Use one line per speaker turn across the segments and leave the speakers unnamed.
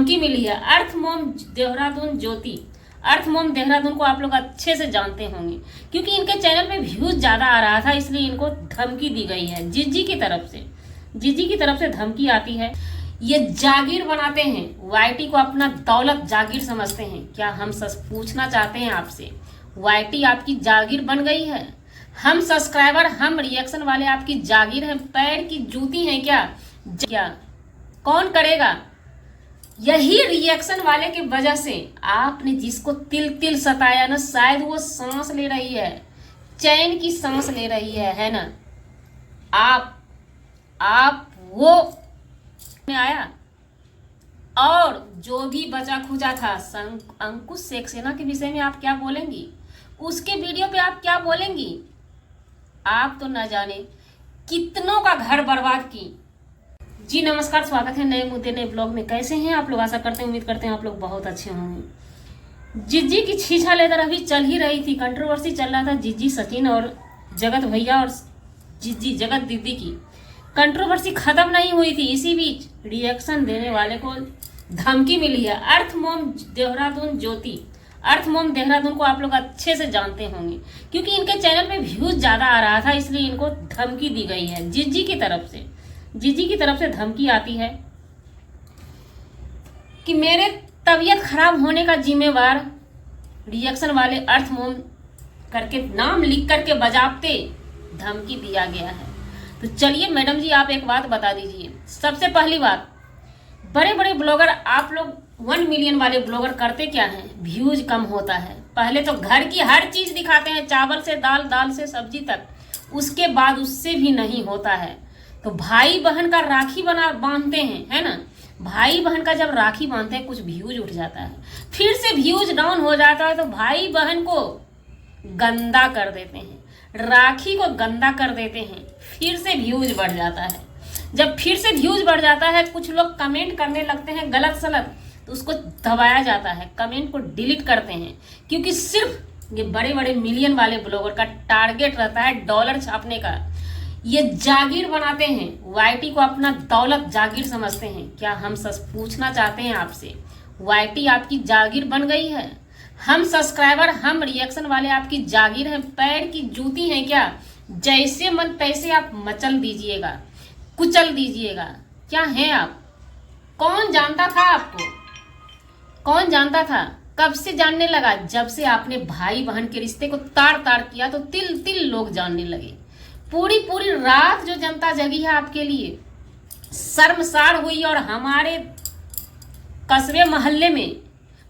धमकी मिली है। अर्थ मोम देहरादून ज्योति, अर्थ मोम देहरादून को आप लोग अच्छे से जानते होंगे, क्योंकि इनके चैनल पे व्यूज ज्यादा आ रहा था, इसलिए इनको धमकी दी गई है जीजी की तरफ से। जीजी की तरफ से धमकी आती है। ये जागीर बनाते हैं, वाईटी को अपना दौलत जागीर समझते हैं। क्या हम पूछना चाहते हैं आपसे, वाईटी आपकी जागीर बन गई है? हम सब्सक्राइबर, हम रिएक्शन वाले आपकी जागीर हैं, पैर की जूती हैं क्या? क्या कौन करेगा? यही रिएक्शन वाले की वजह से आपने जिसको तिल तिल सताया ना, शायद वो सांस ले रही है, चैन की सांस ले रही है ना? आप वो में आया, और जो भी बचा खुचा था अंकुश सक्सेना के विषय में आप क्या बोलेंगी? उसके वीडियो पे आप क्या बोलेंगी? आप तो न जाने कितनों का घर बर्बाद की। जी नमस्कार, स्वागत है नए मुद्दे नए ब्लॉग में। कैसे हैं आप लोग? आशा करते हैं, उम्मीद करते हैं आप लोग बहुत अच्छे होंगे। जिज्जी की छीछा लेकर अभी चल ही रही थी, कंट्रोवर्सी चल रहा था जिज्जी सचिन और जगत भैया और जिज्जी जगत दीदी की। कंट्रोवर्सी खत्म नहीं हुई थी, इसी बीच रिएक्शन देने वाले को धमकी मिली है। अर्थ मोम देहरादून ज्योति, अर्थ मोम देहरादून को आप लोग अच्छे से जानते होंगे, क्योंकि इनके चैनल पे व्यूज ज्यादा आ रहा था, इसलिए इनको धमकी दी गई है जीजी की तरफ से। जीजी की तरफ से धमकी आती है कि मेरे तबीयत खराब होने का जिम्मेवार रिएक्शन वाले अर्थ मोम करके नाम लिख करके बजाबते धमकी दिया गया है। तो चलिए मैडम जी, आप एक बात बता दीजिए। सबसे पहली बात, बड़े बड़े ब्लॉगर, आप लोग 1 मिलियन वाले ब्लॉगर करते क्या हैं? व्यूज कम होता है। पहले तो घर की हर चीज दिखाते हैं, चावल से दाल, दाल से सब्जी तक, उसके बाद उससे भी नहीं होता है। तो भाई बहन का राखी बांधते हैं, है ना? भाई बहन का जब राखी बांधते हैं कुछ व्यूज उठ जाता है, फिर से व्यूज डाउन हो जाता है, तो भाई बहन को गंदा कर देते हैं, राखी को गंदा कर देते हैं, फिर से व्यूज बढ़ जाता है। जब फिर से व्यूज बढ़ जाता है, कुछ लोग कमेंट करने लगते हैं गलत सलत, तो उसको दबाया जाता है, कमेंट को डिलीट करते हैं, क्योंकि सिर्फ ये बड़े बड़े मिलियन वाले ब्लॉगर का टारगेट रहता है डॉलर छापने का। ये जागीर बनाते हैं, वाईटी को अपना दौलत जागीर समझते हैं। क्या हम पूछना चाहते हैं आपसे, वाईटी आपकी जागीर बन गई है? हम सब्सक्राइबर, हम रिएक्शन वाले आपकी जागीर हैं, पैर की जूती हैं क्या? जैसे मन तैसे आप मचल दीजिएगा, कुचल दीजिएगा। क्या हैं आप? कौन जानता था आपको? कौन जानता था? कब से जानने लगा? जब से आपने भाई बहन के रिश्ते को तार तार किया तो तिल तिल लोग जानने लगे। पूरी पूरी रात जो जनता जगी है आपके लिए, शर्मसार हुई, और हमारे कस्बे मोहल्ले में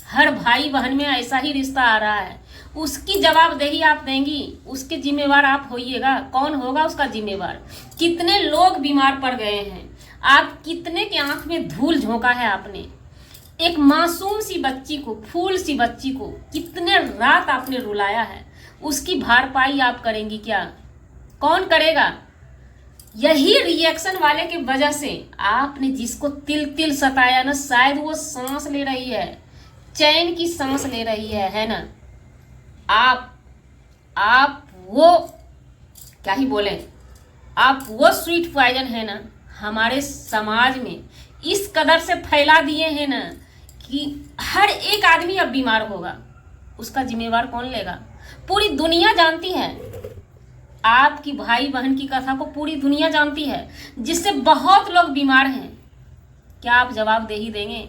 हर भाई बहन में ऐसा ही रिश्ता आ रहा है, उसकी जवाबदेही आप देंगी, उसके जिम्मेवार आप होइएगा। कौन होगा उसका जिम्मेवार? कितने लोग बीमार पड़ गए हैं, आप कितने के आंख में धूल झोंका है आपने? एक मासूम सी बच्ची को, फूल सी बच्ची को कितने रात आपने रुलाया है, उसकी भारपाई आप करेंगी क्या? कौन करेगा? यही रिएक्शन वाले की वजह से आपने जिसको तिल तिल सताया ना, शायद वो सांस ले रही है, चैन की सांस ले रही है ना? आप वो क्या ही बोले, आप वो स्वीट पॉइजन है ना, हमारे समाज में इस कदर से फैला दिए हैं ना कि हर एक आदमी अब बीमार होगा। उसका जिम्मेवार कौन लेगा? पूरी दुनिया जानती है आपकी भाई बहन की कथा को, पूरी दुनिया जानती है, जिससे बहुत लोग बीमार हैं। क्या आप जवाबदेही देंगे?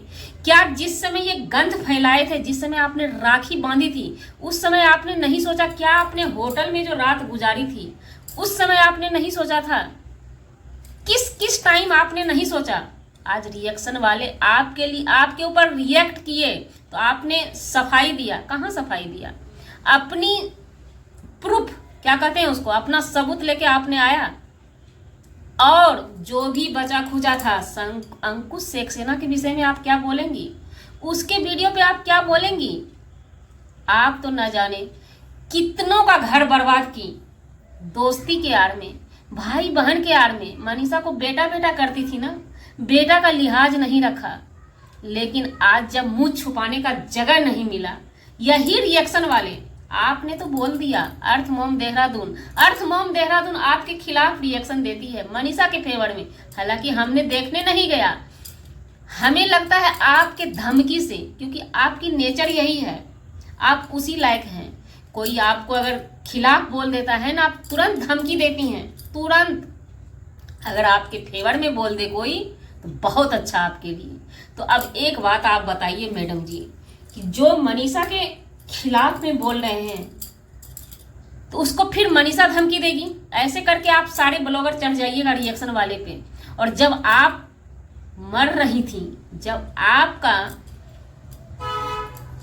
क्या जिस समय ये गंध फैलाए थे, जिस समय आपने राखी बांधी थी, उस समय आपने नहीं सोचा? क्या आपने होटल में जो रात गुजारी थी, उस समय आपने नहीं सोचा था? किस टाइम आपने नहीं सोचा? आज रिएक्शन वाले आपके लिए, आपके ऊपर रिएक्ट किए तो आपने सफाई दिया। कहाँ सफाई दिया? अपनी प्रूफ, क्या कहते हैं उसको, अपना सबूत लेके आपने आया, और जो भी बचा खुचा था अंकुश सक्सेना के विषय में आप क्या बोलेंगी? उसके वीडियो पे आप क्या बोलेंगी? आप तो न जाने कितनों का घर बर्बाद की, दोस्ती के आड़ में, भाई बहन के आड़ में। मनीषा को बेटा बेटा करती थी ना, बेटा का लिहाज नहीं रखा, लेकिन आज जब मुंह छुपाने का जगह नहीं मिला, यही रिएक्शन वाले, आपने तो बोल दिया अर्थ मोम देहरादून, अर्थ मोम देहरादून आपके खिलाफ रिएक्शन देती है, मनीषा के फेवर में। हालांकि हमने देखने नहीं गया, हमें लगता है आपके धमकी से, क्योंकि आपकी नेचर यही है, आप उसी लायक हैं। कोई आपको अगर खिलाफ बोल देता है ना, आप तुरंत धमकी देती हैं, तुरंत। अगर आपके फेवर में बोल दे कोई तो बहुत अच्छा आपके लिए। तो अब एक बात आप बताइए मैडम जी, कि जो मनीषा के खिलाफ में बोल रहे हैं तो उसको फिर मनीषा धमकी देगी? ऐसे करके आप सारे ब्लॉगर चढ़ जाइएगा रिएक्शन वाले पे। और जब आप मर रही थी, जब आपका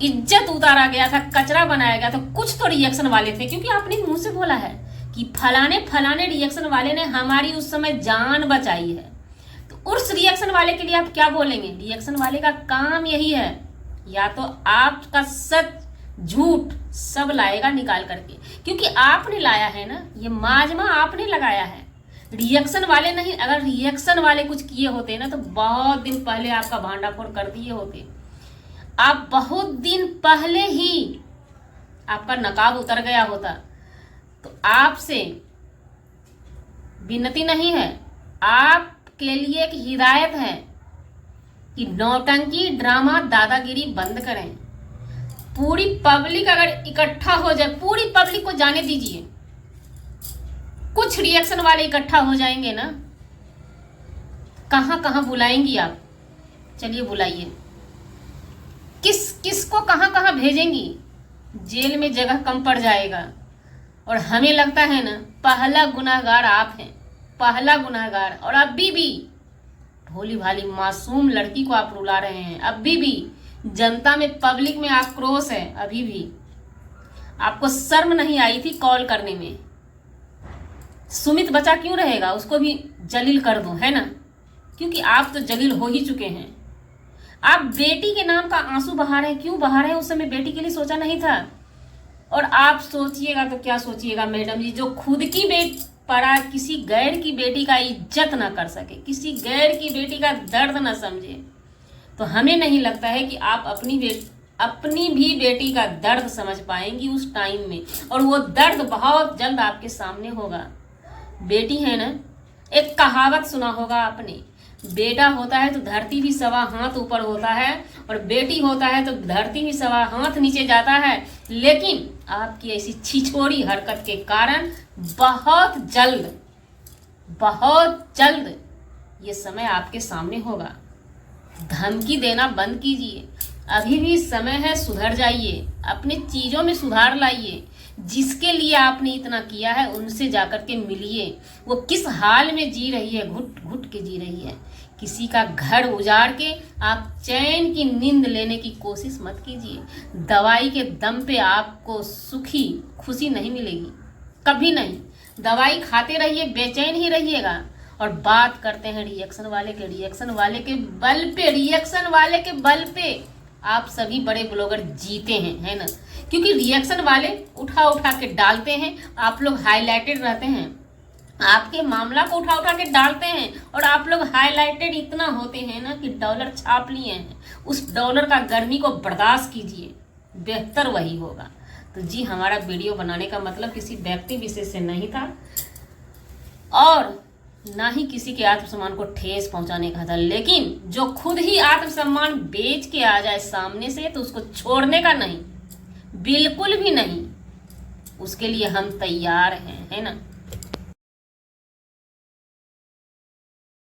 इज्जत उतारा गया था, कचरा बनाया गया था, कुछ तो रिएक्शन वाले थे, क्योंकि आपने मुंह से बोला है कि फलाने फलाने रिएक्शन वाले ने हमारी उस समय जान बचाई है। तो उस रिएक्शन वाले के लिए आप क्या बोलेंगे? रिएक्शन वाले का काम यही है, या तो आपका सच झूठ सब लाएगा निकाल करके, क्योंकि आपने लाया है ना, ये माजमा आपने लगाया है, रिएक्शन वाले नहीं। अगर रिएक्शन वाले कुछ किए होते ना तो बहुत दिन पहले आपका भांडाफोड़ कर दिए होते। आप बहुत दिन पहले ही आपका नकाब उतर गया होता। तो आपसे विनती नहीं है, आपके लिए एक हिदायत है कि नौटंकी ड्रामा दादागिरी बंद करें। पूरी पब्लिक अगर इकट्ठा हो जाए, पूरी पब्लिक को जाने दीजिए। कुछ रिएक्शन वाले इकट्ठा हो जाएंगे ना, कहां कहां बुलाएंगी आप? चलिए बुलाइए। किस किस को कहां कहां भेजेंगी? जेल में जगह कम पड़ जाएगा। और हमें लगता है ना, पहला गुनाहगार आप हैं, पहला गुनाहगार। और अभी भी भोली भाली मासूम लड़की को आप रुला रहे हैं। अभी भी जनता में, पब्लिक में आक्रोश है। अभी भी आपको शर्म नहीं आई थी कॉल करने में? सुमित बचा क्यों रहेगा? उसको भी जलील कर दो, है ना, क्योंकि आप तो जलील हो ही चुके हैं। आप बेटी के नाम का आंसू बहा रहे हैं। क्यों बहा रहे हैं? उस समय बेटी के लिए सोचा नहीं था? और आप सोचिएगा तो क्या सोचिएगा मैडम जी, जो खुद की परा किसी गैर की बेटी का इज्जत ना कर सके, किसी गैर की बेटी का दर्द ना समझे, तो हमें नहीं लगता है कि आप अपनी भी बेटी का दर्द समझ पाएंगी उस टाइम में। और वो दर्द बहुत जल्द आपके सामने होगा। बेटी है ना, एक कहावत सुना होगा आपने, बेटा होता है तो धरती भी सवा हाथ ऊपर होता है, और बेटी होता है तो धरती भी सवा हाथ नीचे जाता है। लेकिन आपकी ऐसी छिछोरी हरकत के कारण बहुत जल्द ये समय आपके सामने होगा। धमकी देना बंद कीजिए, अभी भी समय है, सुधर जाइए, अपने चीजों में सुधार लाइए। जिसके लिए आपने इतना किया है उनसे जाकर के मिलिए। वो किस हाल में जी रही है, घुट घुट के जी रही है। किसी का घर उजाड़ के आप चैन की नींद लेने की कोशिश मत कीजिए। दवाई के दम पे आपको सुखी खुशी नहीं मिलेगी, कभी नहीं। दवाई खाते रहिए, बेचैन ही रहिएगा। और बात करते हैं रिएक्शन वाले के, रिएक्शन वाले के बल पे आप सभी बड़े ब्लॉगर जीते हैं, है ना, क्योंकि रिएक्शन वाले उठा उठा के डालते हैं। आप लोग हाईलाइटेड रहते हैं, आपके मामला को उठा उठा के डालते हैं, और आप लोग हाईलाइटेड इतना होते हैं ना कि डॉलर छाप लिए हैं। उस डॉलर का गर्मी को बर्दाश्त कीजिए, बेहतर वही होगा। तो जी, हमारा वीडियो बनाने का मतलब किसी व्यक्ति विशेष से नहीं था, और ना ही किसी के आत्मसम्मान को ठेस पहुंचाने का था। लेकिन जो खुद ही आत्मसम्मान बेच के आ जाए सामने से, तो उसको छोड़ने का नहीं, बिल्कुल भी नहीं। उसके लिए हम तैयार हैं, है ना।